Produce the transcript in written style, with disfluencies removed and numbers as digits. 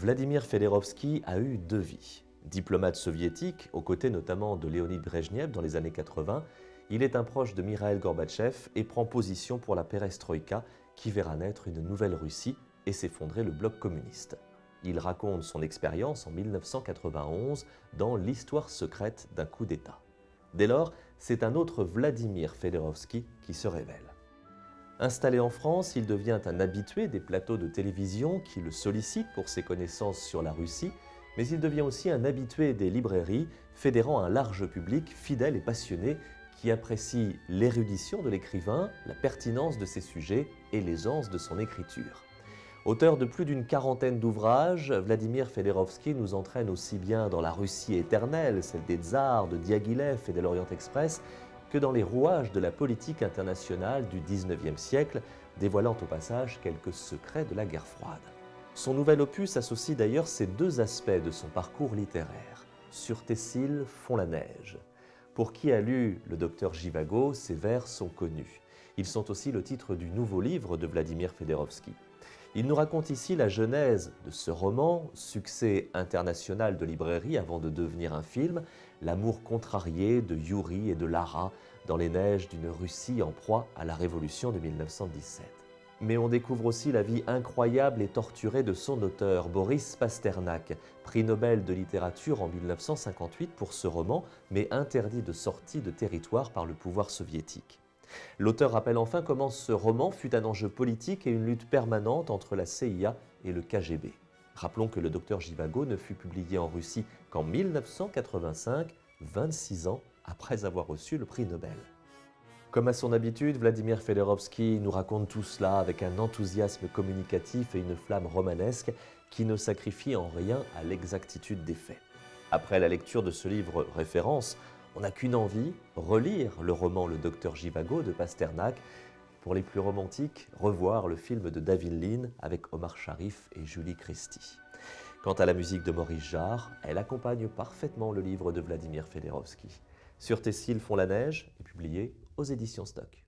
Vladimir Fedorovski a eu deux vies. Diplomate soviétique, aux côtés notamment de Léonid Brejnev dans les années 80, il est un proche de Mikhaïl Gorbatchev et prend position pour la perestroïka qui verra naître une nouvelle Russie et s'effondrer le bloc communiste. Il raconte son expérience en 1991 dans L'histoire secrète d'un coup d'État. Dès lors, c'est un autre Vladimir Fedorovski qui se révèle. Installé en France, il devient un habitué des plateaux de télévision qui le sollicitent pour ses connaissances sur la Russie, mais il devient aussi un habitué des librairies, fédérant un large public fidèle et passionné qui apprécie l'érudition de l'écrivain, la pertinence de ses sujets et l'aisance de son écriture. Auteur de plus d'une quarantaine d'ouvrages, Vladimir Fedorovski nous entraîne aussi bien dans la Russie éternelle, celle des tsars, de Diaghilev et de l'Orient Express, que dans les rouages de la politique internationale du XIXe siècle, dévoilant au passage quelques secrets de la guerre froide. Son nouvel opus associe d'ailleurs ces deux aspects de son parcours littéraire. Sur tes cils fond la neige. Pour qui a lu le docteur Zhivago, ces vers sont connus. Ils sont aussi le titre du nouveau livre de Vladimir Fedorovski. Il nous raconte ici la genèse de ce roman, succès international de librairie avant de devenir un film, l'amour contrarié de Yuri et de Lara dans les neiges d'une Russie en proie à la révolution de 1917. Mais on découvre aussi la vie incroyable et torturée de son auteur, Boris Pasternak, prix Nobel de littérature en 1958 pour ce roman, mais interdit de sortie de territoire par le pouvoir soviétique. L'auteur rappelle enfin comment ce roman fut un enjeu politique et une lutte permanente entre la CIA et le KGB. Rappelons que le docteur Zhivago ne fut publié en Russie qu'en 1985, 26 ans après avoir reçu le prix Nobel. Comme à son habitude, Vladimir Fedorovski nous raconte tout cela avec un enthousiasme communicatif et une flamme romanesque qui ne sacrifie en rien à l'exactitude des faits. Après la lecture de ce livre référence, on n'a qu'une envie, relire le roman Le Docteur Zhivago de Pasternak. Pour les plus romantiques, revoir le film de David Lean avec Omar Sharif et Julie Christie. Quant à la musique de Maurice Jarre, elle accompagne parfaitement le livre de Vladimir Fedorovski. Sur tes cils fond la neige est publié aux éditions Stock.